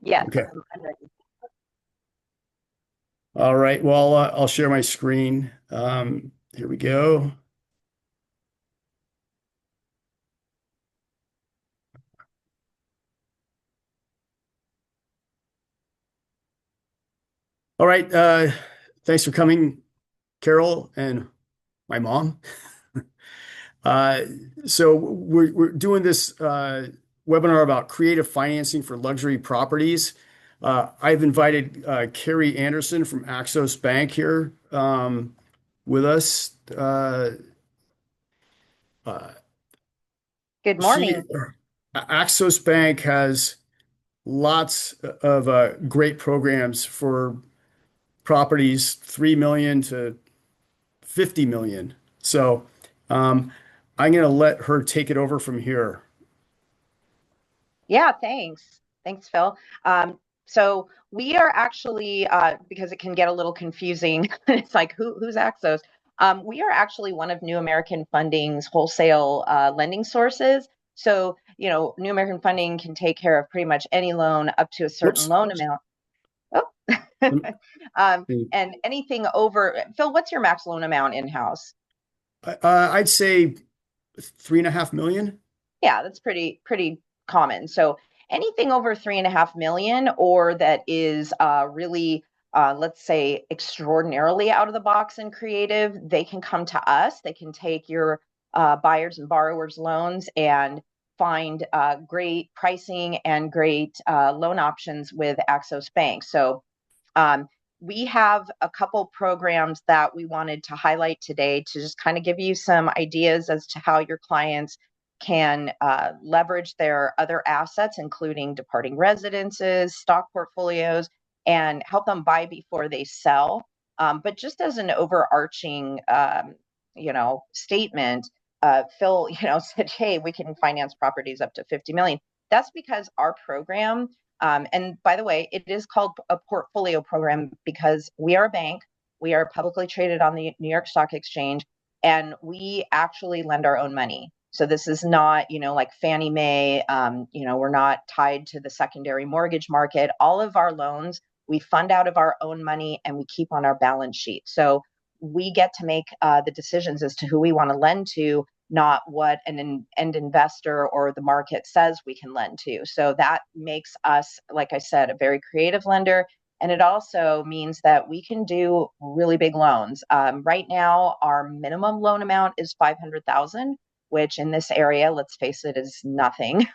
Yes, Okay. I'm ready. All right. Well, I'll share my screen. Here we go. All right. Thanks for coming, Carol and my mom. Uh, so we're doing this webinar about creative financing for luxury properties. I've invited Carrie Anderson from Axos Bank here with us. Uh, Good she morning. Axos Bank has lots of great programs for properties 3 million to 50 million. So um, I'm going to let her take it over from here. Yeah, thanks. Thanks, Phil. So we are actually, because it can get a little confusing, it's like who's Axos? We are actually one of New American Funding's wholesale lending sources. So, New American Funding can take care of pretty much any loan up to a certain Whoops. loan amount. Oh, um, and anything over, Phil, what's your max loan amount in-house? I'd say 3.5 million. Yeah, that's pretty common. So anything over 3.5 million, or that is really, let's say, extraordinarily out of the box and creative, they can come to us. They can take your buyers and borrowers loans and find great pricing and great loan options with Axos Bank. So um, we have a couple programs that we wanted to highlight today to just kind of give you some ideas as to how your clients can leverage their other assets, including departing residences, stock portfolios, and help them buy before they sell. But just as an overarching, statement, Phil, said, "Hey, we can finance properties up to 50 million." That's because our program, and by the way, it is called a portfolio program because we are a bank. We are publicly traded on the New York Stock Exchange, and we actually lend our own money. So this is not, like Fannie Mae. We're not tied to the secondary mortgage market. All of our loans we fund out of our own money and we keep on our balance sheet. So we get to make the decisions as to who we want to lend to, not what an end investor or the market says we can lend to. So that makes us, like I said, a very creative lender. And it also means that we can do really big loans. Right now, our minimum loan amount is 500,000, which in this area, let's face it, is nothing.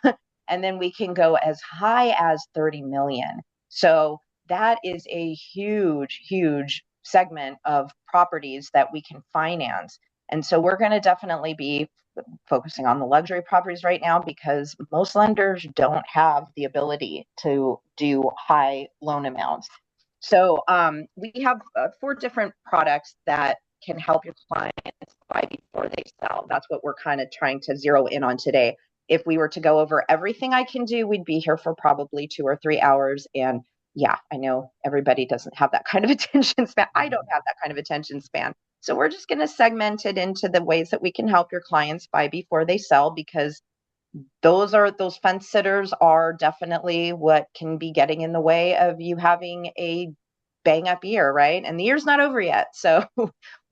And then we can go as high as 30 million. So that is a huge, huge segment of properties that we can finance. And so we're going to definitely be focusing on the luxury properties right now because most lenders don't have the ability to do high loan amounts. So we have four different products that can help your clients buy before they sell. That's what we're kind of trying to zero in on today. If we were to go over everything I can do, we'd be here for probably 2 or 3 hours. And yeah, I know everybody doesn't have that kind of attention span. I don't have that kind of attention span. So we're just going to segment it into the ways that we can help your clients buy before they sell, because those fence sitters are definitely what can be getting in the way of you having a bang up year, right? And the year's not over yet. So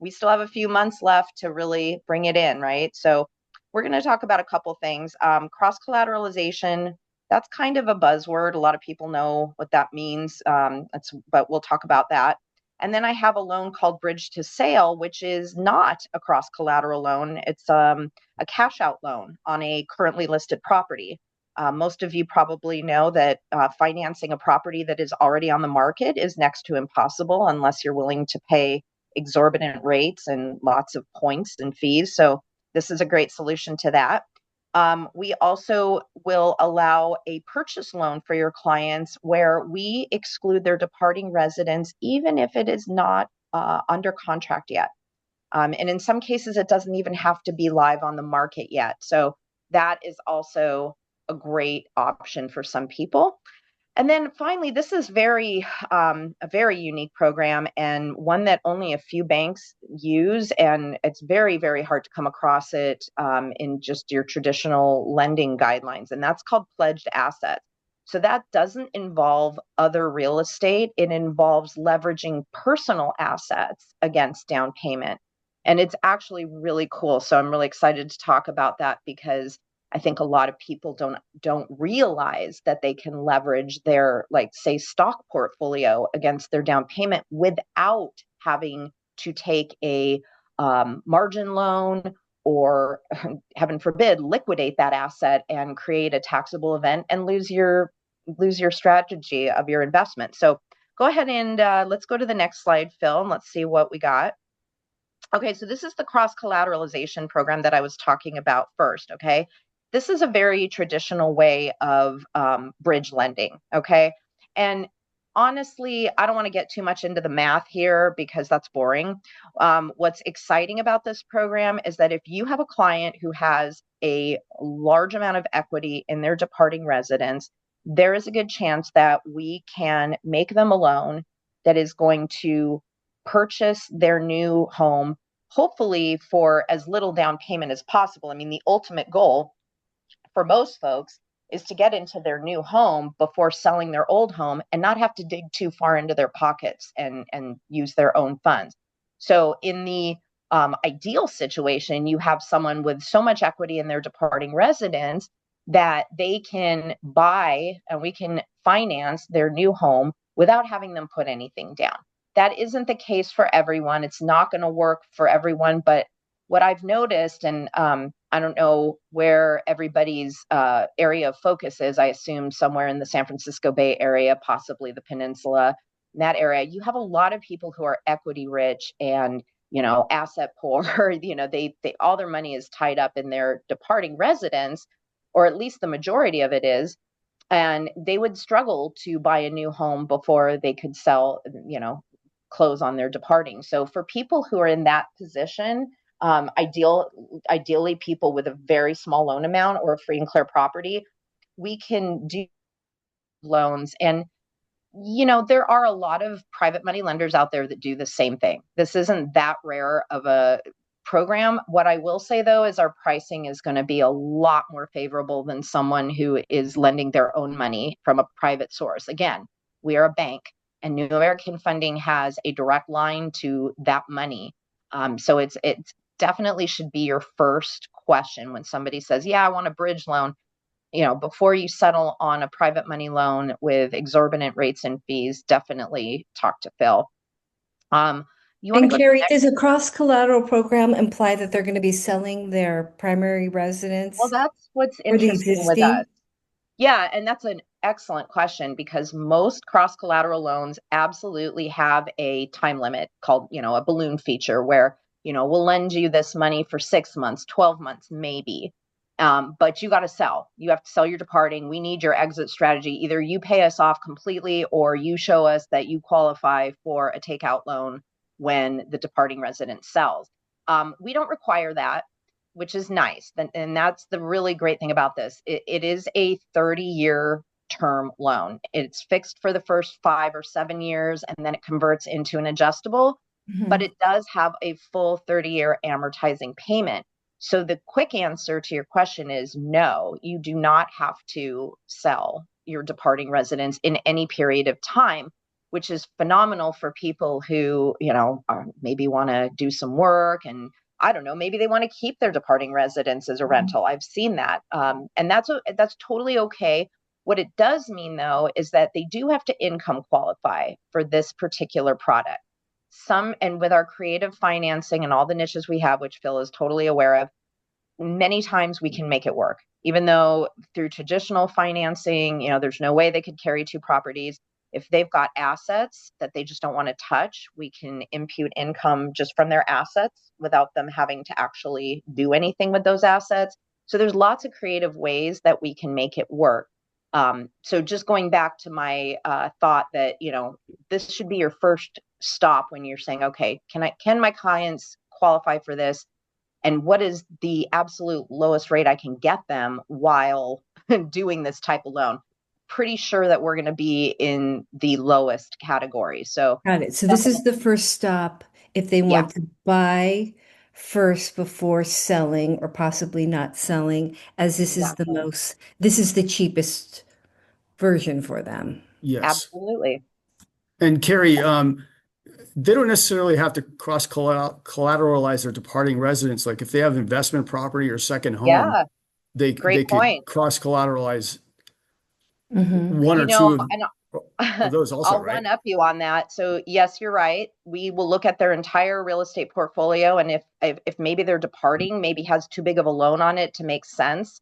we still have a few months left to really bring it in, right? So we're going to talk about a couple things. Cross collateralization, that's kind of a buzzword. A lot of people know what that means, but we'll talk about that. And then I have a loan called Bridge to Sale, which is not a cross collateral loan. It's a cash out loan on a currently listed property. Most of you probably know that financing a property that is already on the market is next to impossible unless you're willing to pay exorbitant rates and lots of points and fees. So this is a great solution to that. We also will allow a purchase loan for your clients where we exclude their departing residence, even if it is not under contract yet. And in some cases, it doesn't even have to be live on the market yet. So that is also a great option for some people. And then finally, this is a very unique program and one that only a few banks use, and it's very, very hard to come across it in just your traditional lending guidelines, and that's called pledged assets. So that doesn't involve other real estate. It involves leveraging personal assets against down payment. And it's actually really cool. So I'm really excited to talk about that because I think a lot of people don't realize that they can leverage their, like, say, stock portfolio against their down payment without having to take a margin loan or, heaven forbid, liquidate that asset and create a taxable event and lose your strategy of your investment. So go ahead and let's go to the next slide, Phil, and let's see what we got. Okay, so this is the cross-collateralization program that I was talking about first, okay? This is a very traditional way of bridge lending, okay? And honestly, I don't want to get too much into the math here because that's boring. What's exciting about this program is that if you have a client who has a large amount of equity in their departing residence, there is a good chance that we can make them a loan that is going to purchase their new home, hopefully for as little down payment as possible. I mean, the ultimate goal for most folks is to get into their new home before selling their old home and not have to dig too far into their pockets and use their own funds. So in the ideal situation, you have someone with so much equity in their departing residence that they can buy and we can finance their new home without having them put anything down. That isn't the case for everyone. It's not going to work for everyone, but what I've noticed, and I don't know where everybody's area of focus is. I assume somewhere in the San Francisco Bay Area, possibly the peninsula, in that area, you have a lot of people who are equity rich and, asset poor. They all their money is tied up in their departing residence, or at least the majority of it is. And they would struggle to buy a new home before they could sell, close on their departing. So for people who are in that position, ideally people with a very small loan amount or a free and clear property, we can do loans. And there are a lot of private money lenders out there that do the same thing. This isn't that rare of a program. What I will say, though, is our pricing is going to be a lot more favorable than someone who is lending their own money from a private source. Again, we are a bank, and New American Funding has a direct line to that money. So it's definitely should be your first question when somebody says, yeah, I want a bridge loan. Before you settle on a private money loan with exorbitant rates and fees, definitely talk to Phil. You want to And go to the Carrie, next? does a cross-collateral program imply that they're going to be selling their primary Well, residence that's what's for the interesting with us. existing? Yeah, and that's an excellent question because most cross-collateral loans absolutely have a time limit called, a balloon feature where, we'll lend you this money for 6 months, 12 months, maybe. But you got to sell. You have to sell your departing. We need your exit strategy. Either you pay us off completely or you show us that you qualify for a takeout loan when the departing resident sells. We don't require that, which is nice. And that's the really great thing about this. It is a 30-year term loan. It's fixed for the first 5 or 7 years, and then it converts into an adjustable, but Mhm. it does have a full 30-year amortizing payment. So the quick answer to your question is no, you do not have to sell your departing residence in any period of time, which is phenomenal for people who, maybe want to do some work and I don't know, maybe they want to keep their departing residence as a rental. I've seen that. And that's totally okay. What it does mean, though, is that they do have to income qualify for this particular product. And with our creative financing and all the niches we have, which Phil is totally aware of, many times we can make it work. Even though through traditional financing, there's no way they could carry two properties. If they've got assets that they just don't want to touch, we can impute income just from their assets without them having to actually do anything with those assets. So there's lots of creative ways that we can make it work. So just going back to my thought that, this should be your first stop when you're saying, okay, can my clients qualify for this? And what is the absolute lowest rate I can get them while doing this type of loan? Pretty sure that we're going to be in the lowest category. So Got it. So this is definitely, the first stop if they yeah, want to buy first before selling or possibly not selling, as this is exactly. this is the cheapest version for them. Yes. Absolutely. And Carrie, they don't necessarily have to collateralize their departing residence. Like if they have investment property or second home, Yeah, they great could point. cross collateralize Hmm. one or two And of those also, I'll right? one up you on that. So yes, you're right. We will look at their entire real estate portfolio, and if maybe they're departing, maybe has too big of a loan on it to make sense.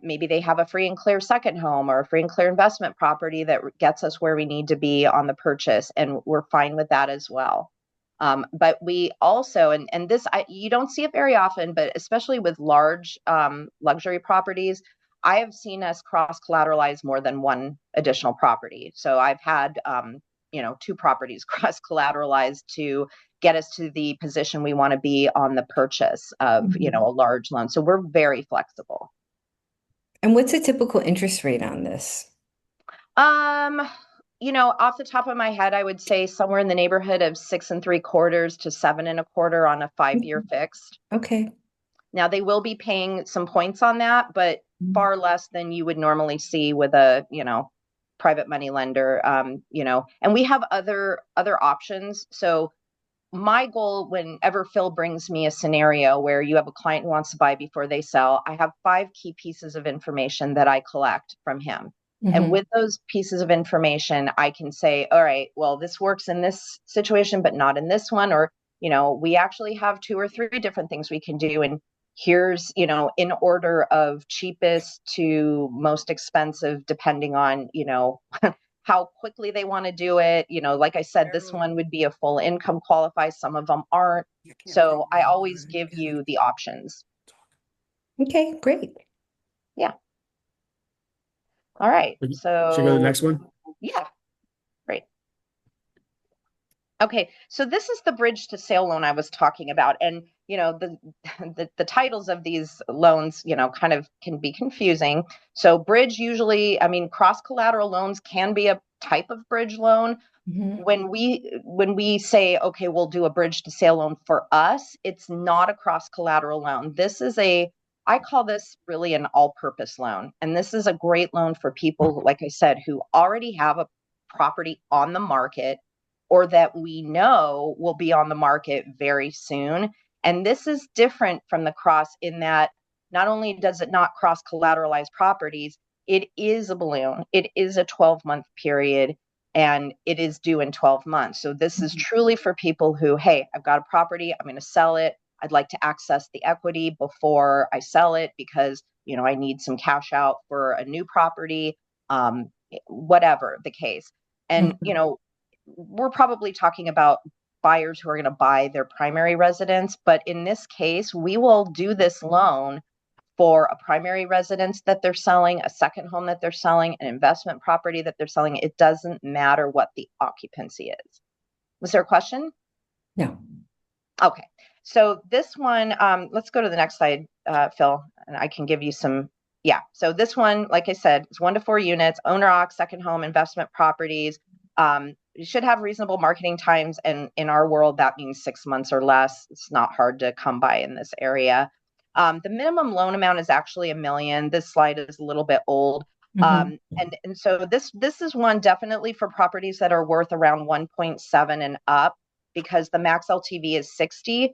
Maybe they have a free and clear second home or a free and clear investment property that gets us where we need to be on the purchase, and we're fine with that as well. But we also, and this you don't see it very often, but especially with large luxury properties, I have seen us cross collateralize more than one additional property. So I've had, two properties cross collateralized to get us to the position we want to be on the purchase of, a large loan. So we're very flexible. And what's a typical interest rate on this? Um, off the top of my head, I would say somewhere in the neighborhood of 6.75 to 7.25 on a 5-year fixed. Okay. Now they will be paying some points on that, but far less than you would normally see with a, private money lender. And we have other options. So my goal, whenever Phil brings me a scenario where you have a client who wants to buy before they sell, I have 5 key pieces of information that I collect from him. And with those pieces of information, I can say, all right, well, this works in this situation, but not in this one. Or, we actually have 2 or 3 different things we can do. And here's, in order of cheapest to most expensive, depending on, how quickly they want to do it. Like I said, this one would be a full income qualify. Some of them aren't. So I always give you the options. Okay, great. Yeah. All right. Should I go to the So next one? yeah, great. Okay, so this is the bridge to sale loan I was talking about. And, the titles of these loans, kind of can be confusing. So bridge usually, cross collateral loans can be a type of bridge loan. When we say, okay, we'll do a bridge to sale loan for us, it's not a cross collateral loan. This is I call this really an all-purpose loan. And this is a great loan for people, like I said, who already have a property on the market or that we know will be on the market very soon. And this is different from the cross in that not only does it not cross collateralize properties, it is a balloon. It is a 12-month period and it is due in 12 months. So this is truly for people who, hey, I've got a property, I'm going to sell it. I'd like to access the equity before I sell it because, I need some cash out for a new property, whatever the case. And, we're probably talking about buyers who are going to buy their primary residence. But in this case, we will do this loan for a primary residence that they're selling, a second home that they're selling, an investment property that they're selling. It doesn't matter what the occupancy is. Was there a question? No. Okay. So this one, let's go to the next slide, Phil, and I can give you some. Yeah. So this one, like I said, is 1 to 4 units, owner occ, second home, investment properties. You should have reasonable marketing times. And in our world, that means 6 months or less. It's not hard to come by in this area. The minimum loan amount is actually $1 million. This slide is a little bit old. And so this is one definitely for properties that are worth around 1.7 and up because the max LTV is 60.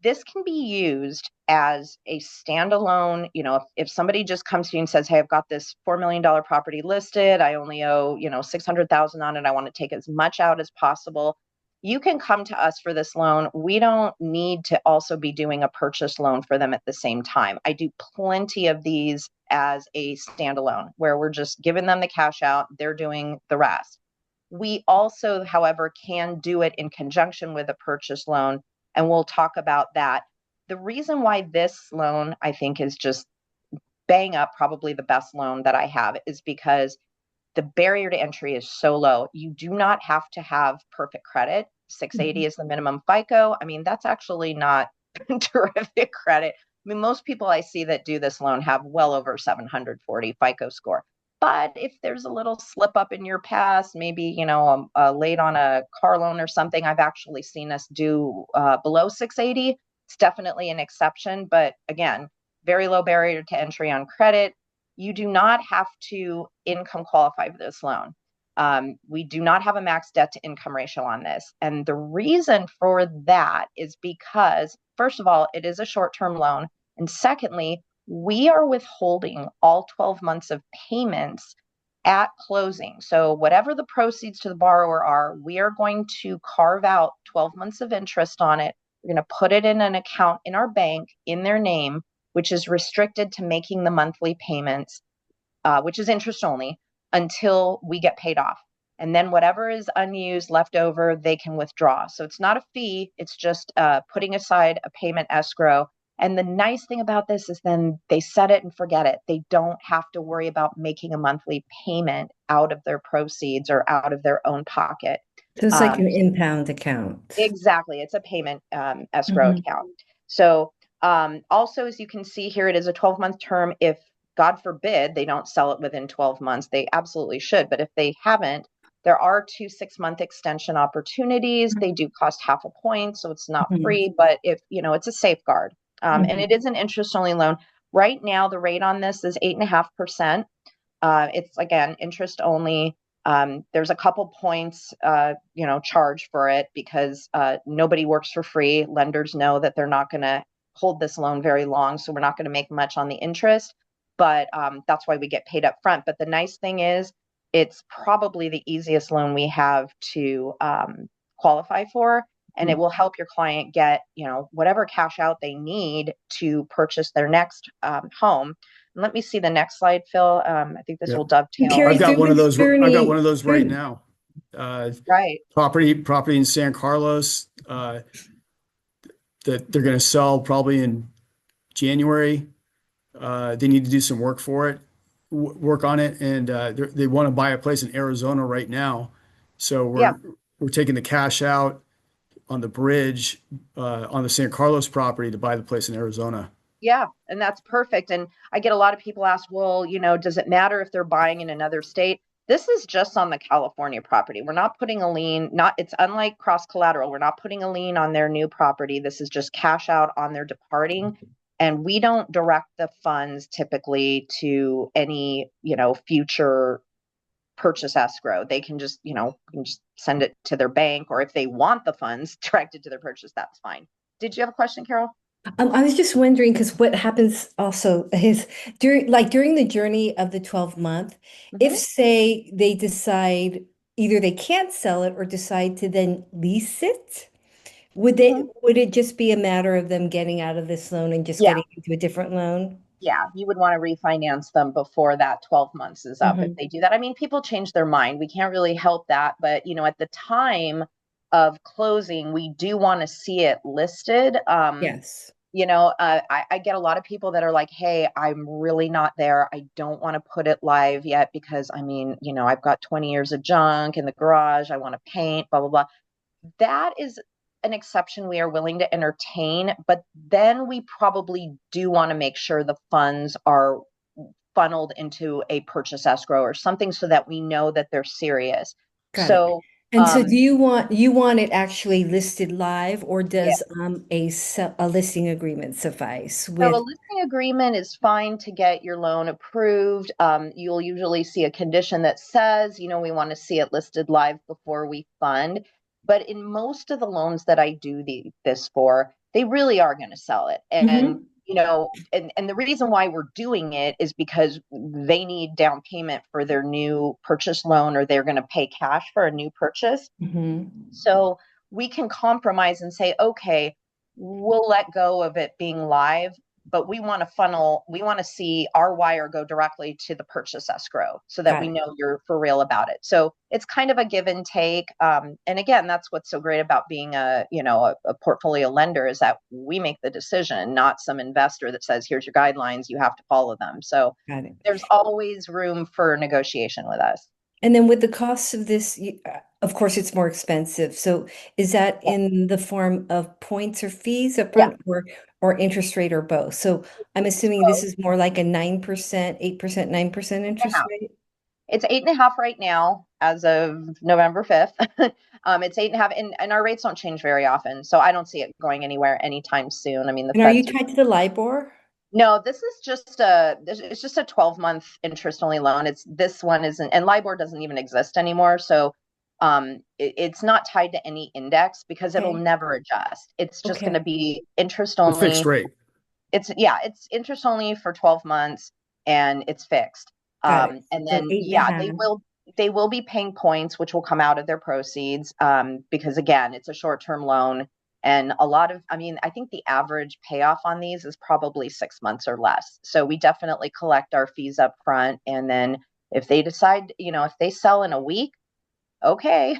This can be used as a standalone, if somebody just comes to you and says, hey, I've got this $4 million property listed, I only owe, 600,000 on it, I want to take as much out as possible. You can come to us for this loan. We don't need to also be doing a purchase loan for them at the same time. I do plenty of these as a standalone where we're just giving them the cash out, they're doing the rest. We also, however, can do it in conjunction with a purchase loan, and we'll talk about that. The reason why this loan, I think, is just bang up probably the best loan that I have is because the barrier to entry is so low. You do not have to have perfect credit. 680 is the minimum FICO. That's actually not terrific credit. Most people I see that do this loan have well over 740 FICO score. But if there's a little slip up in your past, maybe, late on a car loan or something, I've actually seen us do below 680. It's definitely an exception. But again, very low barrier to entry on credit. you do not have to income qualify for this loan. We do not have a max debt to income ratio on this. And the reason for that is because, first of all, it is a short-term loan. And secondly, we are withholding all 12 months of payments at closing. So whatever the proceeds to the borrower are, we are going to carve out 12 months of interest on it. We're going to put it in an account in our bank in their name, which is restricted to making the monthly payments, which is interest only, until we get paid off. And then whatever is unused left over, they can withdraw. So it's not a fee. It's just putting aside a payment escrow. And the nice thing about this is then they set it and forget it. They don't have to worry about making a monthly payment out of their proceeds or out of their own pocket. So it's like an impound account. Exactly. It's a payment escrow account. So also, as you can see here, it is a 12-month term. If, God forbid, they don't sell it within 12 months, they absolutely should. But if they haven't, there are 2 6-month extension opportunities. They do cost half a point, so it's not free, but if, it's a safeguard. And it is an interest-only loan. Right now, the rate on this is 8.5%. It's, again, interest only. There's a couple points, charged for it because nobody works for free. Lenders know that they're not going to hold this loan very long, so we're not going to make much on the interest. But that's why we get paid up front. But the nice thing is, it's probably the easiest loan we have to qualify for. And it will help your client get, whatever cash out they need to purchase their next home. And let me see the next slide, Phil. I think this will dovetail. I've got one of those. I've got one of those right now. Right. Property in San Carlos that they're going to sell probably in January. They need to do some work on it, and they want to buy a place in Arizona right now. So we're taking the cash out on the bridge on the San Carlos property to buy the place in Arizona. Yeah, and that's perfect. And I get a lot of people ask, well, does it matter if they're buying in another state? This is just on the California property. We're not putting a lien, it's unlike Cross-Collateral. We're not putting a lien on their new property. This is just cash out on their departing. And we don't direct the funds typically to any, future purchase escrow. They can just, just send it to their bank, or if they want the funds directed to their purchase, that's fine. Did you have a question, Carol? I was just wondering, because what happens also is during the journey of the 12-month, if say they decide either they can't sell it or decide to then lease it, would it just be a matter of them getting out of this loan and just getting into a different loan? Yeah, you would want to refinance them before that 12 months is up if they do that. I mean, people change their mind. We can't really help that. But, at the time of closing, we do want to see it listed. Yes. I get a lot of people that are like, hey, I'm really not there. I don't want to put it live yet because, I've got 20 years of junk in the garage. I want to paint, blah, blah, blah. That is an exception we are willing to entertain, but then we probably do want to make sure the funds are funneled into a purchase escrow or something so that we know that they're serious. Got it. And so do you want it actually listed live, or does a listing agreement suffice with? So a listing agreement is fine to get your loan approved. You'll usually see a condition that says, we want to see it listed live before we fund. But in most of the loans that I do this for, they really are going to sell it. And, and the reason why we're doing it is because they need down payment for their new purchase loan, or they're going to pay cash for a new purchase. So we can compromise and say, okay, we'll let go of it being live, but we want to see our wire go directly to the purchase escrow so that we know you're for real about it. So it's kind of a give and take. And again, that's what's so great about being a portfolio lender, is that we make the decision, not some investor that says, here's your guidelines, you have to follow them. So there's always room for negotiation with us. And then with the cost of this, of course, it's more expensive. So is that in the form of points or fees upfront, or interest rate, or both? So I'm assuming this is more like a 9%, 8%, 9% interest rate? It's 8.5 right now as of November 5th. It's 8.5, and our rates don't change very often. So I don't see it going anywhere anytime soon. I mean, are you tied to the LIBOR? No, it's just a 12-month interest only loan. This one isn't, and LIBOR doesn't even exist anymore. So it's not tied to any index because it'll Okay. never adjust. It's just going to Okay. be interest The fixed only. rate. It's interest only for 12 months and it's fixed. Got it. And So then, eight and a yeah, half. they will be paying points, which will come out of their proceeds, because again, it's a short-term loan. And I think the average payoff on these is probably 6 months or less. So we definitely collect our fees up front. And then if they decide, if they sell in a week, okay,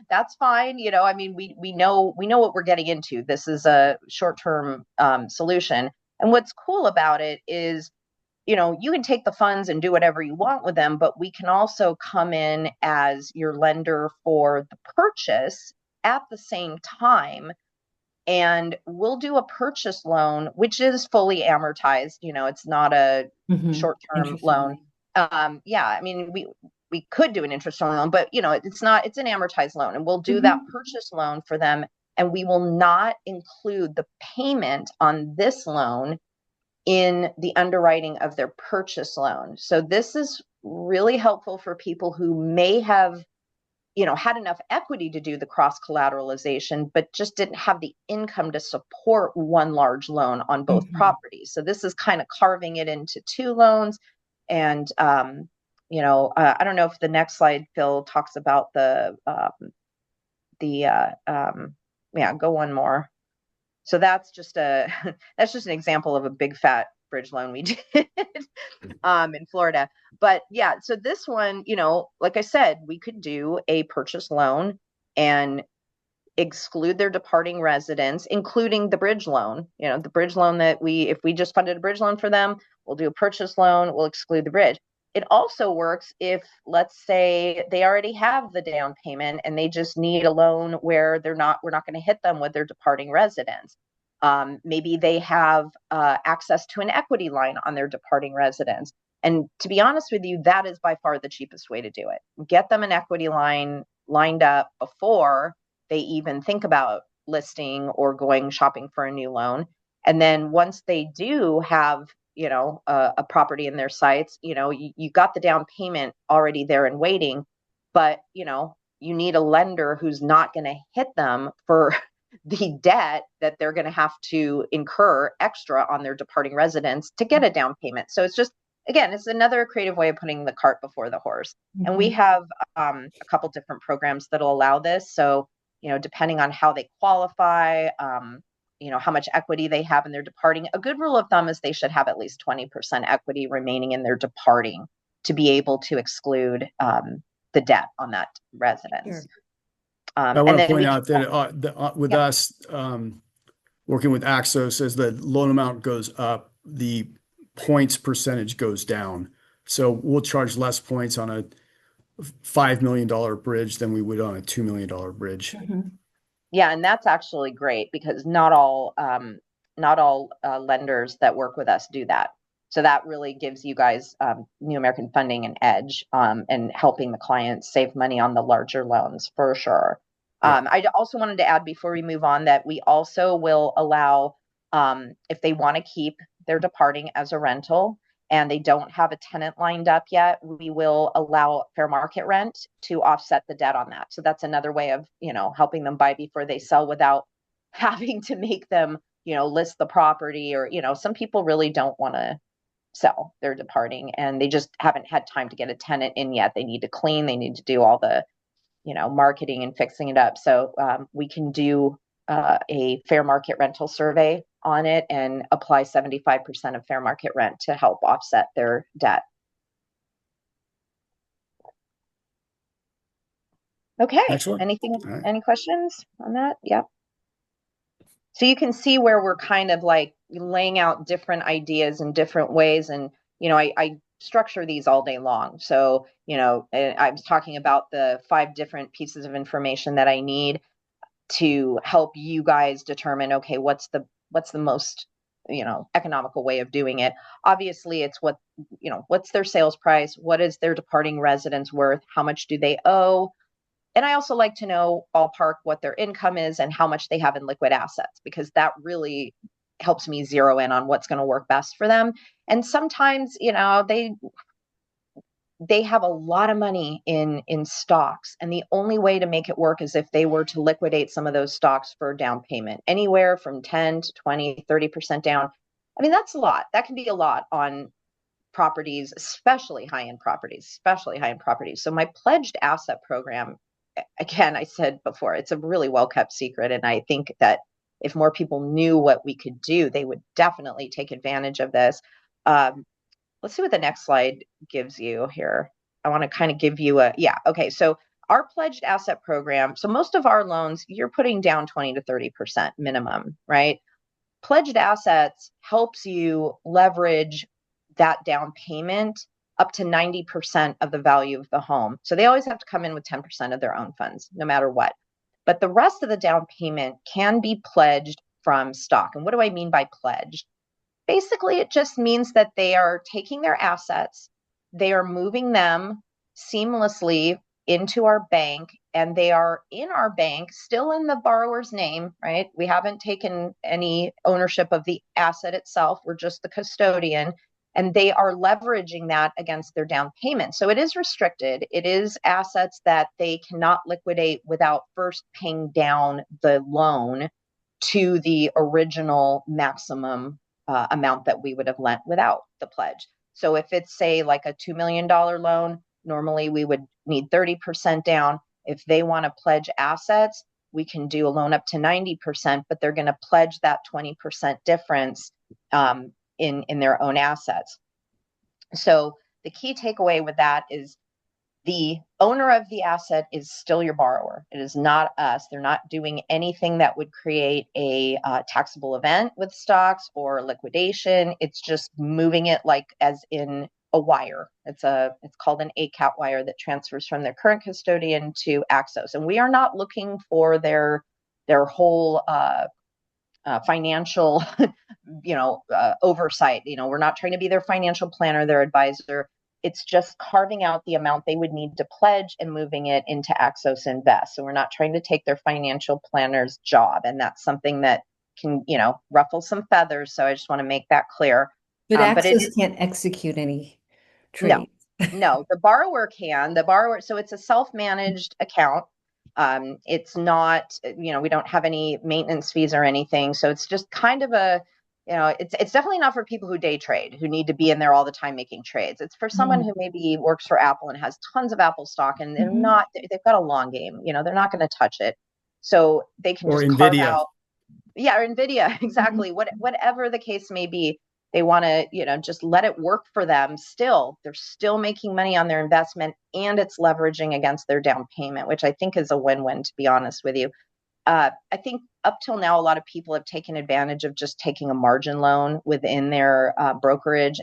that's fine. We know what we're getting into. This is a short-term solution. And what's cool about it is, you can take the funds and do whatever you want with them, but we can also come in as your lender for the purchase at the same time. And we'll do a purchase loan, which is fully amortized. It's not a short-term loan. Interesting. Yeah, we could do an interest-only loan, but it's an amortized loan, and we'll do that Mm-hmm. purchase loan for them, and we will not include the payment on this loan in the underwriting of their purchase loan. So this is really helpful for people who may have, had enough equity to do the cross collateralization, but just didn't have the income to support one large loan on both Mm-hmm. properties. So this is kind of carving it into two loans. And, I don't know if the next slide, Phil, talks about yeah, go one more. So that's just that's just an example of a big fat bridge loan we did in Florida. But yeah, so this one, like I said, we could do a purchase loan and exclude their departing residents, including the bridge loan. The bridge loan if we just funded a bridge loan for them, we'll do a purchase loan, we'll exclude the bridge. It also works if, let's say, they already have the down payment and they just need a loan where we're not going to hit them with their departing residents. Maybe they have access to an equity line on their departing residents. And to be honest with you, that is by far the cheapest way to do it. Get them an equity line lined up before they even think about listing or going shopping for a new loan. And then once they do have, a property in their sights, you got the down payment already there and waiting, but, you need a lender who's not going to hit them for the debt that they're going to have to incur extra on their departing residents to get a down payment. So it's just, again, it's another creative way of putting the cart before the horse. And we have a couple different programs that'll allow this. So, depending on how they qualify, how much equity they have in their departing, a good rule of thumb is they should have at least 20% equity remaining in their departing to be able to exclude the debt on that residence. Sure. I want to point out that with us working with Axos, as the loan amount goes up, the points percentage goes down. So we'll charge less points on a $5 million bridge than we would on a $2 million bridge. Yeah, and that's actually great because not all lenders that work with us do that. So that really gives you guys, New American Funding, an edge and helping the clients save money on the larger loans for sure. Yeah. I also wanted to add before we move on that we also will allow, if they want to keep their departing as a rental and they don't have a tenant lined up yet, we will allow fair market rent to offset the debt on that. So that's another way of, helping them buy before they sell without having to make them, list the property, or, some people really don't want to sell their departing and they just haven't had time to get a tenant in yet. They need to clean, they need to do all the, marketing and fixing it up. So we can do a fair market rental survey on it and apply 75% of fair market rent to help offset their debt. Okay. Excellent. Right. Any questions on that? Yep. So you can see where we're kind of like laying out different ideas in different ways. And, I structure these all day long. So, I was talking about the 5 different pieces of information that I need to help you guys determine, okay, what's the most, economical way of doing it. Obviously it's what's their sales price? What is their departing residence worth? How much do they owe? And I also like to know ballpark what their income is and how much they have in liquid assets, because that really helps me zero in on what's going to work best for them. And sometimes, they have a lot of money in stocks, and the only way to make it work is if they were to liquidate some of those stocks for down payment, anywhere from 10 to 20, 30% down. I mean, that's a lot. That can be a lot on properties, especially high-end properties. So my pledged asset program, again, I said before, it's a really well-kept secret, and I think that if more people knew what we could do, they would definitely take advantage of this. Let's see what the next slide gives you here. I want to kind of give you okay. So our pledged asset program, so most of our loans, you're putting down 20 to 30% minimum, right? Pledged assets helps you leverage that down payment up to 90% of the value of the home. So they always have to come in with 10% of their own funds, no matter what. But the rest of the down payment can be pledged from stock. And what do I mean by pledged? Basically, it just means that they are taking their assets, they are moving them seamlessly into our bank, and they are in our bank, still in the borrower's name, right? We haven't taken any ownership of the asset itself. We're just the custodian, and they are leveraging that against their down payment. So it is restricted. It is assets that they cannot liquidate without first paying down the loan to the original maximum amount that we would have lent without the pledge. So if it's, say, like a $2 million loan, normally we would need 30% down. If they want to pledge assets, we can do a loan up to 90%, but they're going to pledge that 20% difference in their own assets. So the key takeaway with that is the owner of the asset is still your borrower. It is not us. They're not doing anything that would create a taxable event with stocks or liquidation. It's just moving it like as in a wire. It's called an ACAT wire that transfers from their current custodian to Axos. And we are not looking for their whole financial, oversight. We're not trying to be their financial planner, their advisor. It's just carving out the amount they would need to pledge and moving it into Axos Invest. So we're not trying to take their financial planner's job. And that's something that can, ruffle some feathers. So I just want to make that clear. But Axos can't execute any trades. No, the borrower can. So it's a self-managed account. It's not, we don't have any maintenance fees or anything. So it's just kind of it's definitely not for people who day trade, who need to be in there all the time making trades. It's for someone who maybe works for Apple and has tons of Apple stock, and they've got a long game. They're not going to touch it. So they can just carve out. Yeah, or NVIDIA, exactly. Whatever the case may be, they want to, just let it work for them. Still, they're still making money on their investment, and it's leveraging against their down payment, which I think is a win-win, to be honest with you. I think up till now, a lot of people have taken advantage of just taking a margin loan within their brokerage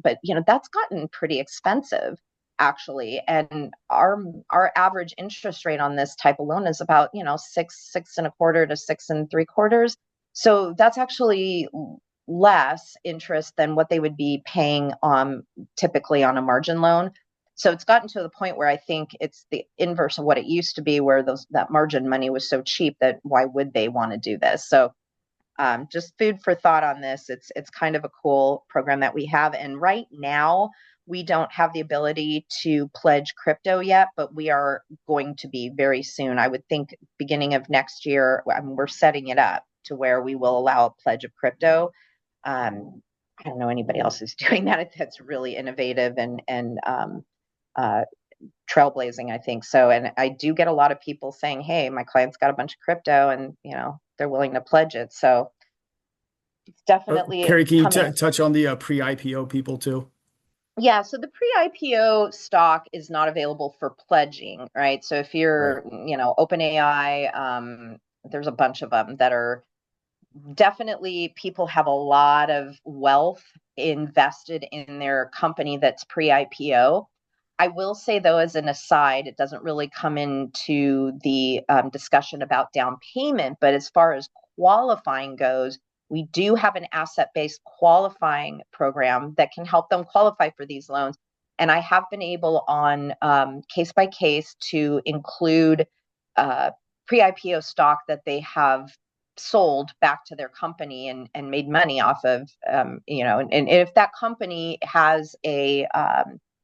but that's gotten pretty expensive, actually. And our average interest rate on this type of loan is about, 6.25% to 6.75%. So that's actually less interest than what they would be paying typically on a margin loan. So it's gotten to the point where I think it's the inverse of what it used to be, where that margin money was so cheap that why would they want to do this? So just food for thought on this. It's kind of a cool program that we have. And right now, we don't have the ability to pledge crypto yet, but we are going to be very soon. I would think beginning of next year, we're setting it up to where we will allow a pledge of crypto. I don't know anybody else who's doing that. That's really innovative and trailblazing, I think. So, and I do get a lot of people saying, hey, my client's got a bunch of crypto and, they're willing to pledge it. So it's definitely. Carrie, can you touch on the pre-IPO people too? Yeah. So the pre-IPO stock is not available for pledging, right? So if you're, OpenAI, there's a bunch of them that are definitely, people have a lot of wealth invested in their company that's pre-IPO. I will say, though, as an aside, it doesn't really come into the discussion about down payment, but as far as qualifying goes, we do have an asset-based qualifying program that can help them qualify for these loans. And I have been able on case by case to include pre-IPO stock that they have sold back to their company and made money off of, and if that company has a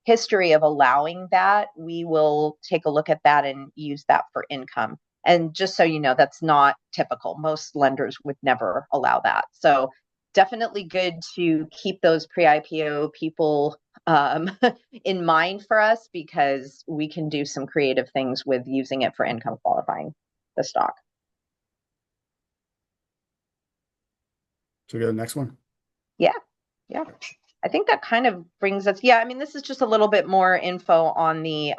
history of allowing that, we will take a look at that and use that for income. And just so you know, that's not typical. Most lenders would never allow that. So definitely good to keep those pre-IPO people in mind for us, because we can do some creative things with using it for income qualifying the stock. So we go to the next one. Yeah. I think that kind of brings us, I mean, this is just a little bit more info on the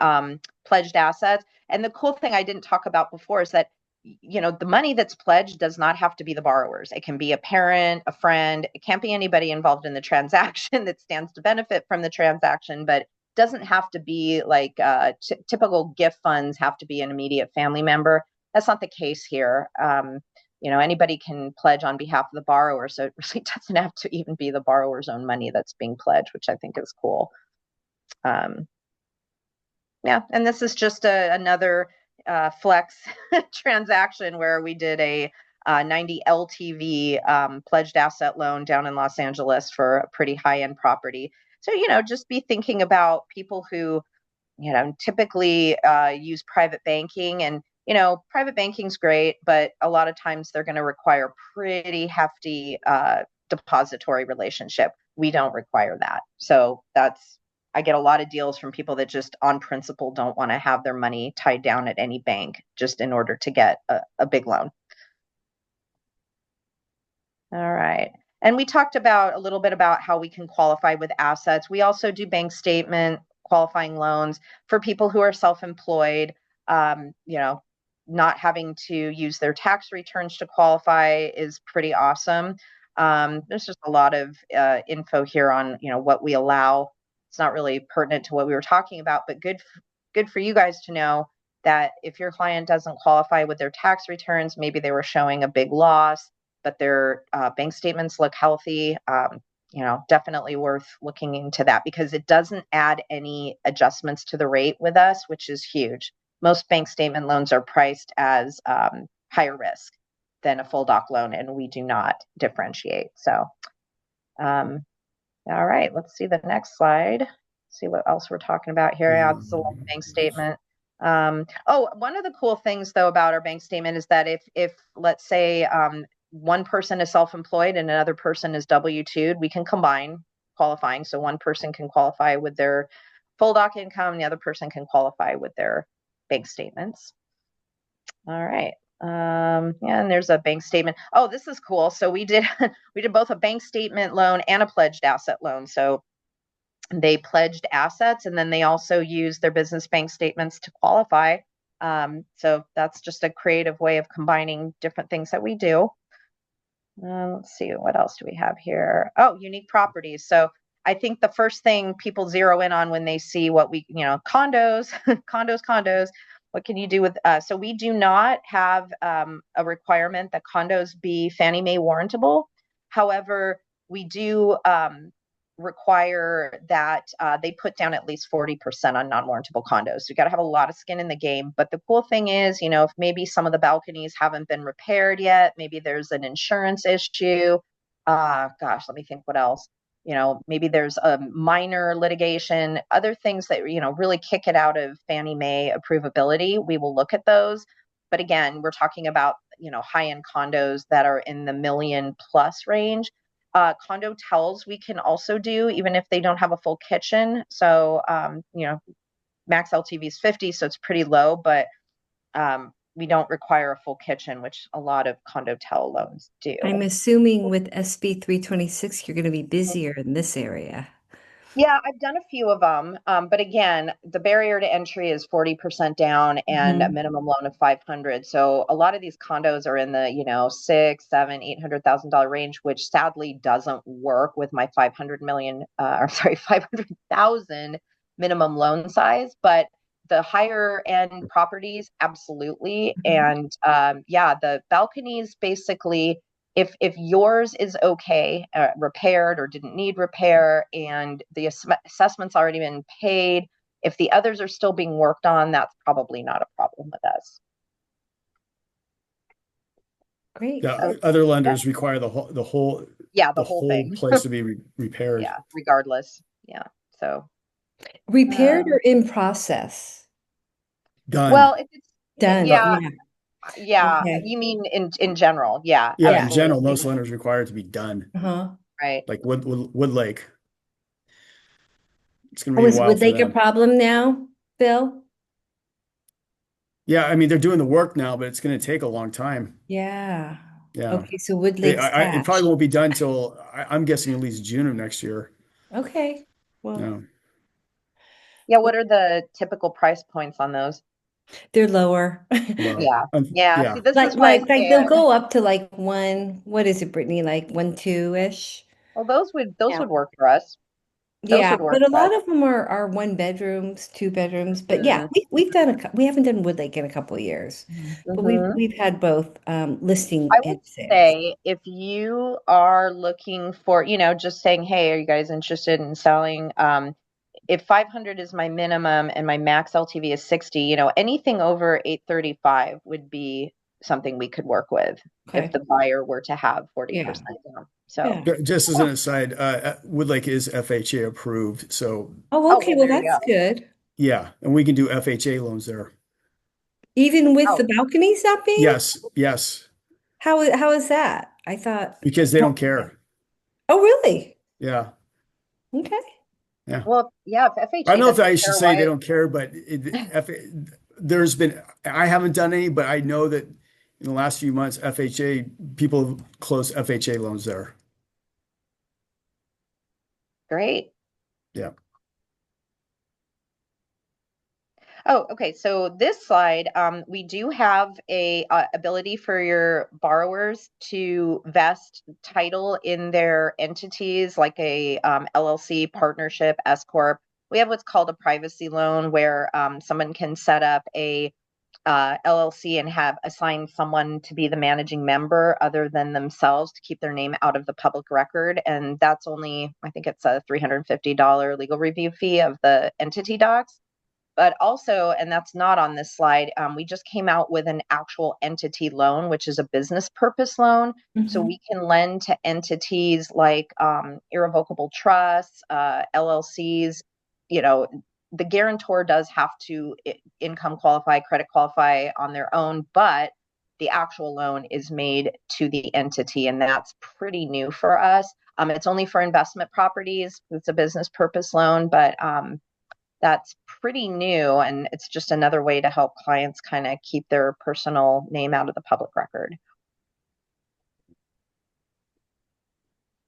pledged assets. And the cool thing I didn't talk about before is that, the money that's pledged does not have to be the borrowers. It can be a parent, a friend. It can't be anybody involved in the transaction that stands to benefit from the transaction, but doesn't have to be like typical gift funds have to be an immediate family member. That's not the case here. Anybody can pledge on behalf of the borrower, so it really doesn't have to even be the borrower's own money that's being pledged, which I think is cool. And this is just another flex transaction where we did a 90 LTV pledged asset loan down in Los Angeles for a pretty high-end property. So, just be thinking about people who, typically use private banking, and private banking's great, but a lot of times they're going to require pretty hefty depository relationship. We don't require that. So I get a lot of deals from people that just on principle don't want to have their money tied down at any bank just in order to get a big loan. All right. And we talked about a little bit about how we can qualify with assets. We also do bank statement qualifying loans for people who are self-employed, not having to use their tax returns to qualify is pretty awesome. There's just a lot of info here on, what we allow. It's not really pertinent to what we were talking about, but good for you guys to know that if your client doesn't qualify with their tax returns, maybe they were showing a big loss, but their bank statements look healthy, definitely worth looking into that, because it doesn't add any adjustments to the rate with us, which is huge. Most bank statement loans are priced as higher risk than a full doc loan, and we do not differentiate. So, all right, let's see the next slide. See what else we're talking about here. Yeah, it's a little bank statement. One of the cool things though about our bank statement is that if let's say one person is self-employed and another person is W-2'd, we can combine qualifying. So one person can qualify with their full doc income, and the other person can qualify with their bank statements. All right. And there's a bank statement. Oh, this is cool. So we did both a bank statement loan and a pledged asset loan. So they pledged assets, and then they also used their business bank statements to qualify. So that's just a creative way of combining different things that we do. Let's see, what else do we have here? Oh, unique properties. So I think the first thing people zero in on when they see what we, condos, condos, what can you do with, so we do not have a requirement that condos be Fannie Mae warrantable. However, we do require that they put down at least 40% on non-warrantable condos. So you got to have a lot of skin in the game. But the cool thing is, if maybe some of the balconies haven't been repaired yet, maybe there's an insurance issue. Let me think what else. Maybe there's a minor litigation, other things that, really kick it out of Fannie Mae approvability. We will look at those. But again, we're talking about, high-end condos that are in the million plus range. Condo tells we can also do, even if they don't have a full kitchen. So, max LTV is 50, so it's pretty low, but we don't require a full kitchen, which a lot of condo tell loans do. I'm assuming with SB 326, you're going to be busier in this area. Yeah, I've done a few of them. But again, the barrier to entry is 40% down and a minimum loan of 500. So a lot of these condos are in the, $600,000, $700,000, $800,000 range, which sadly doesn't work with my 500,000 minimum loan size. But the higher end properties, absolutely. And the balconies basically, if yours is okay, repaired or didn't need repair, and the assessment's already been paid, if the others are still being worked on, that's probably not a problem with us. Great. Yeah, So other yeah, lenders require yeah, the the whole whole thing. place to be repaired. Yeah, regardless. Yeah. So, Repaired or um, in process? Done. well, if it's Done. But yeah, Yeah. yeah. Okay. You mean in general? Yeah, yeah, in Yeah. general, absolutely. most lenders require it to be done. Uh-huh. Right. Like Wood Lake. It's going to Oh, be a is while Would for Lake a them. problem now, Bill? Yeah, I mean, they're doing the work now, but it's going to take a long time. Yeah. Yeah. Okay, so Wood Lake's It probably thatched. won't be done till I'm guessing at least June of next year. Okay. Well, Yeah. Yeah. What are the typical price points on those? they're lower. Low. Yeah. Yeah. See, Yeah. this Like is why I like like they'll say, go up to like one, what is it, Brittany? Like 1, 2-ish. well, those Yeah. would work for us. Those Yeah, would work but a for us. lot of them are 1 bedrooms, 2 bedrooms. But yeah, Mm-hmm. we've done we haven't done Wood Lake in a couple of years, but Mm-hmm. we've had both listing I would and sales. say if you are looking for, just saying, hey, are you guys interested in selling? If 500 is my minimum and my max LTV is 60, anything over 835 would be something we could work with if Okay. the buyer were to have Yeah. 40% down. So, Yeah. Just as yeah. an aside, Wood Lake is FHA approved. So Oh, Oh, okay. well, Well, there you that's go. good. yeah, and we can do FHA loans there. Even with the Oh, balconies not being, Yes. Yes. how is that? I thought, Because they don't care. oh, really? Yeah. Okay. Yeah. well, yeah, if I don't FHA know if doesn't I should care say they why. don't care, but there's been, I haven't done any, but I know that in the last few months, people have closed FHA loans there. Great. Yeah. Oh, okay. So this slide, we do have a ability for your borrowers to vest title in their entities, like a LLC, partnership, S corp. We have what's called a privacy loan, where someone can set up a LLC and have assigned someone to be the managing member other than themselves to keep their name out of the public record. And that's only, I think it's a $350 legal review fee of the entity docs. But also, and that's not on this slide, we just came out with an actual entity loan, which is a business purpose loan. So Hmm. we can lend to entities like irrevocable trusts, LLCs. You know, the guarantor does have to income qualify, credit qualify on their own, but the actual loan is made to the entity, and that's pretty new for us. It's only for investment properties. It's a business purpose loan, but that's pretty new, and it's just another way to help clients kind of keep their personal name out of the public record.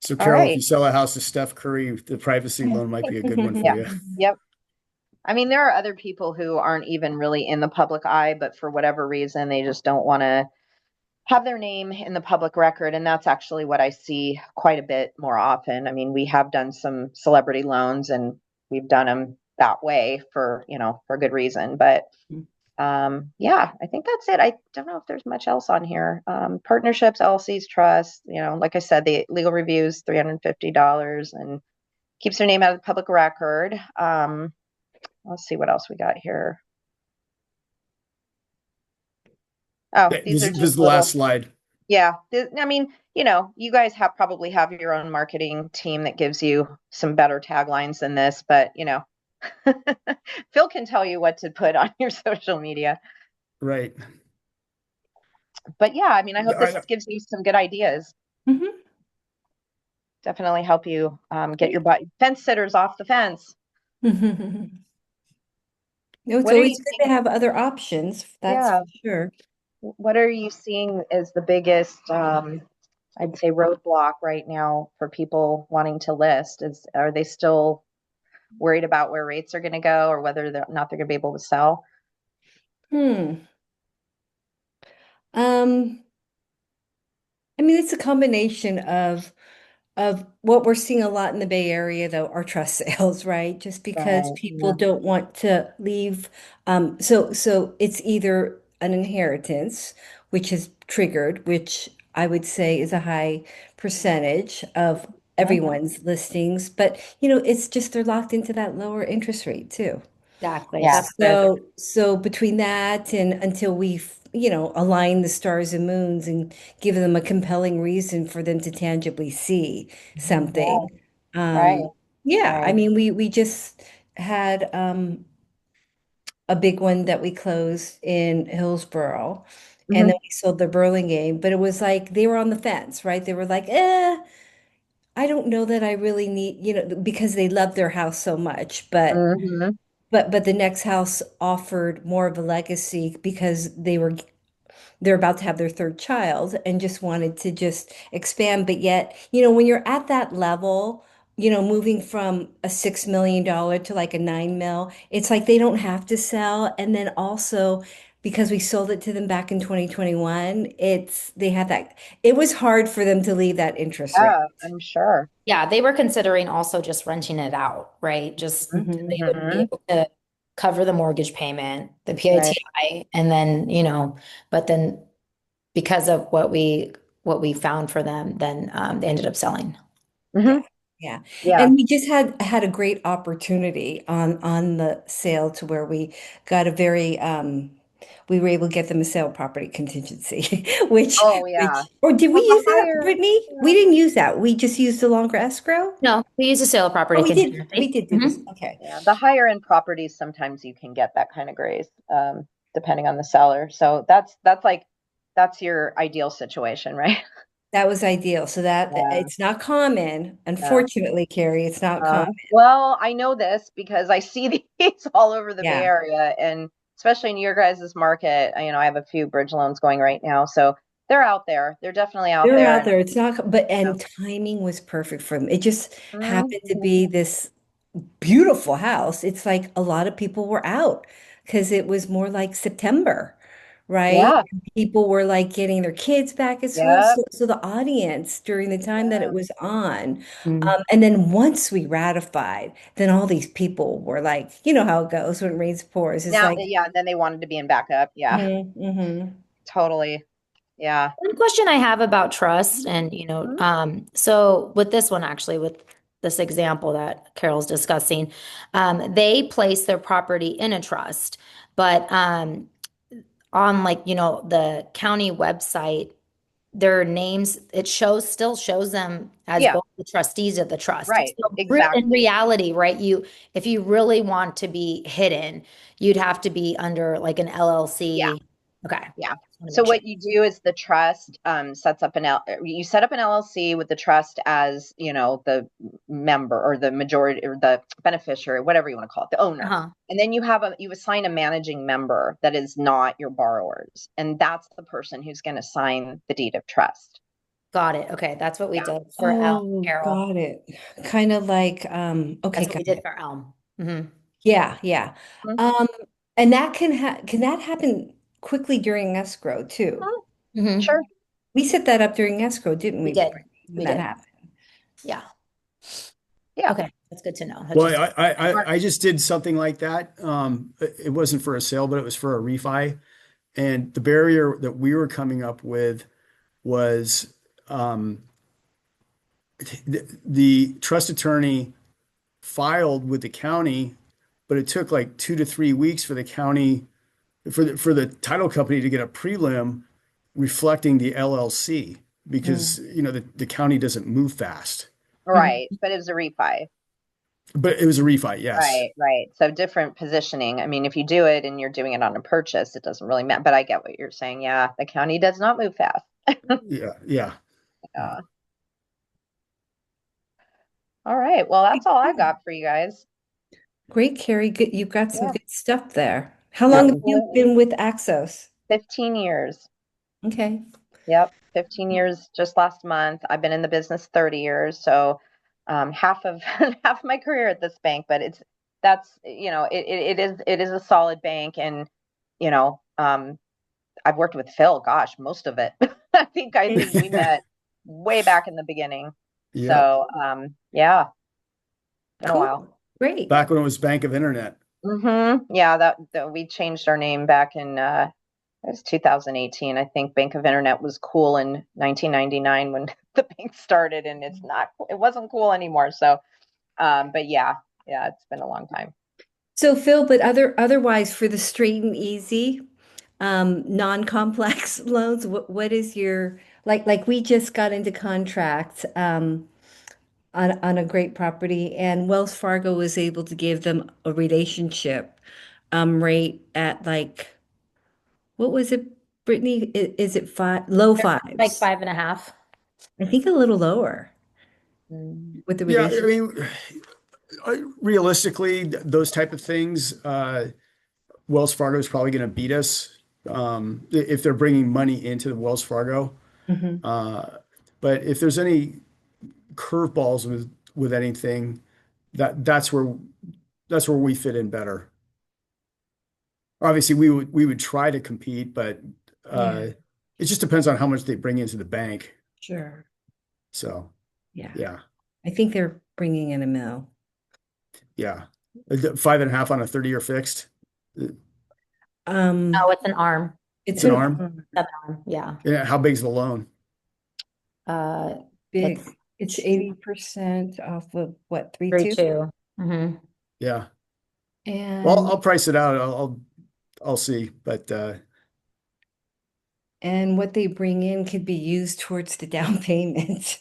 So All Carol, if right. you sell a house to Steph Curry, the privacy loan might be a good one for Yeah. you. Yep. I mean, there are other people who aren't even really in the public eye, but for whatever reason, they just don't want to have their name in the public record. And that's actually what I see quite a bit more often. I mean, we have done some celebrity loans and we've done them that way for, for good reason. But yeah, I think that's it. I don't know if there's much else on here. Partnerships, LLCs, trusts, like I said, the legal reviews, $350 and keeps their name out of the public record. Let's see what else we got here. Oh, Yeah, these are this just is the last little, slide. yeah. I mean, you guys probably have your own marketing team that gives you some better taglines than this, but Phil can tell you what to put on your social media. Right. But yeah, I mean, I Yeah, hope this gives you some good ideas. Hmm. Definitely help you get your Great. fence sitters off the fence. No, it's What are always you good to seeing? have other options, that's for Yeah. sure. What are you seeing as the biggest, I'd say, roadblock right now for people wanting to list? Are they still worried about where rates are going to go or whether they're going to be able to sell? Hmm. Um, I mean, it's a combination of what we're seeing a lot in the Bay Area, though, are trust sales, right? Just because Right. people Yeah. don't want to leave. So it's either an inheritance, which is triggered, which I would say is a high percentage of Mhm. everyone's listings, but it's just they're locked into that lower interest rate too. Exactly. Yeah. That's good. So between that and until we've, align the stars and moons and give them a compelling reason for them to tangibly see Yeah. something. Right. Yeah, I Right. mean, we just had a big one that we closed in Hillsborough, and then Hmm. we sold the Burlingame, but it was like they were on the fence, right? They were like, I don't know that I really need, because they love their house so much, but Hmm. but the next house offered more of a legacy because they're about to have their third child and just wanted to just expand. But yet, when you're at that level, moving from a $6 million to like a 9 mil, it's like they don't have to sell. And then also because we sold it to them back in 2021, they had that, it was hard for them to leave that interest rate. Yeah, I'm sure. Yeah, they were considering also just renting it out, right? Just they wouldn't be Hmm. able to cover the mortgage payment, the Right. PITI, and then, but then because of what we found for them, then they ended up selling. Yeah. Hmm. Yeah. Yeah. And we just had a great opportunity on the sale to where we got we were able to get them a sale property contingency, Oh, yeah. or did we Well, the use that, higher, Brittany? We yeah. didn't use that. We just used the longer escrow. No, we use a sale of Oh, property we did. We contingency. did do this. Mhm. Okay. Yeah, the higher end properties, sometimes you can get that kind of grace, depending on the seller. So that's your ideal situation, right? That was ideal. So that Yeah. it's not common. Yeah. Unfortunately, Carrie, it's not common. Well, I know this because I see these all over the Bay Yeah. Area, and especially in your guys' market. I have a few bridge loans going right now, so they're out there. They're definitely out They're there, out and there. It's not, but you know. and timing was perfect for them. It just happened to Mhm. be this beautiful house. It's like a lot of people were out because it was more like September, right? Yeah. People were like getting their kids back at school. Yep. So the audience during the time that it Yeah. was on, Mm. and then once we ratified, then all these people were like, you know how it goes when it rains it pours. It's Now, like, yeah. Then they wanted to be in backup. Yeah. mhm. Totally. Yeah. One question I have about trust, and Mhm. so with this one, actually, with this example that Carol's discussing, they place their property in a trust, but on, like, the county website, their names, it still shows them as Yeah. both the trustees of the trust. Right. So in Exactly. reality, right, if you really want to be hidden, you'd have to be under like an Yeah. LLC. Okay. Yeah. Just want to So make sure. what you do is the trust sets up you set up an LLC with the trust as, the member or the majority or the beneficiary, whatever you want to call it, the owner. Uh-huh. And then you assign a managing member that is not your borrowers. And that's the person who's going to sign the deed of trust. Got it. Okay. That's what we Yeah. did for Oh, Carol. got it. Kind of like, okay, That's what got we did it. for Elm. Hmm. Yeah, yeah. Mhm. Um, and that can that happen quickly during escrow too? Mhm. Hmm. Sure. We set that up during escrow, didn't We we, did. Brittany, when We that did. happened? Yeah. Yeah. Okay. That's good to know. That's Well, just I just did something like that. It wasn't for a sale, but it was for a refi. And the barrier that we were coming up with was um, the trust attorney filed with the county, but it took like 2 to 3 weeks for the county, for the title company to get a prelim reflecting the LLC Mm. because the county doesn't move fast. Mhm. Right. But it was a refi. But it was a refi, yes. Right, right. So different positioning. I mean, if you do it and you're doing it on a purchase, it doesn't really matter. But I get what you're saying. Yeah, the county does not move fast. Yeah, yeah. Yeah. All right. Well, that's all I got for you guys. Great, Carrie. Good, you've got some Yeah, good stuff there. How long have you absolutely. been with Axos? 15 years. Okay. Yep, 15 years just last month. I've been in the business 30 years, so half of half of my career at this bank. But it is a solid bank, and you know, I've worked with Phil. Gosh, most of it. I think we met way back in the beginning. Yep. So yeah, been a while. Cool. Great. Back when it was Bank of Internet. Yeah, that we changed our name back in it was 2018. I think Bank of Internet was cool in 1999 when the bank started, and it wasn't cool anymore. So, but yeah, it's been a long time. So Phil, but otherwise for the straight and easy, non-complex loans, what is your like we just got into contracts on a great property and Wells Fargo was able to give them a relationship rate at like what was it, Brittany? Is it low Like fives? 5.5. I think a little lower Mm. with the Yeah, I relationship. mean, realistically, those type of things, Wells Fargo is probably going to beat us if they're bringing money into the Wells Fargo. Mhm. Uh, but if there's any curveballs with anything, that's where we fit in better. Obviously, we would try to compete, but Yeah, it just depends on how much they bring into the bank. sure. So Yeah. yeah, I think they're bringing in a mill. yeah, 5.5 on a 30-year fixed. Oh, Um, it's an arm. it's It's an an arm. Seven arm. Yeah. Yeah, how big's the loan? Uh, big. it's It's 80% off of what, 3.2? 3.2. Mm-hmm. Yeah. Well, And I'll price it out. I'll see, but and what they bring in could be used towards the down payment.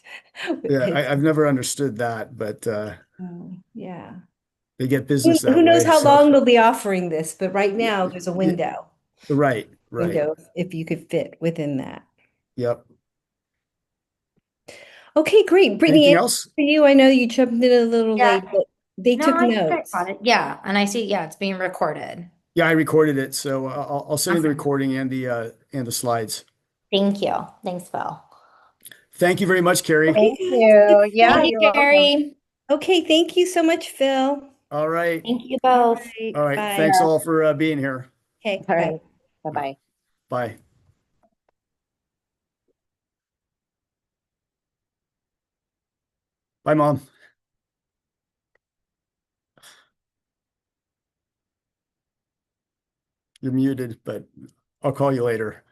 yeah, I've never understood that, but Yeah. they get business Who that knows way. how So long they'll be offering this, but right yeah, now there's a yeah, window. right. Window if you could fit within that. Yep. Okay, great. Brittany, Anything anything else? for you? I know you jumped in a little Yeah. late, but they No, took I think I notes. got it. Yeah. And I see, yeah, it's being recorded. Yeah, I recorded it, so I'll send you the Awesome. recording and the slides. Thank you. Thanks, Phil. Thank you very much, Carrie. Okay, Thank guys. you. Good Yeah, stuff. Thank you're you, welcome. Carrie. Okay, thank you so much, Phil. All right. Thank you All both. right, All right. bye. Thanks Yeah. all for being here. Okay, All bye. right. Bye-bye. Bye. Bye, Mom. You're muted, but I'll call you later.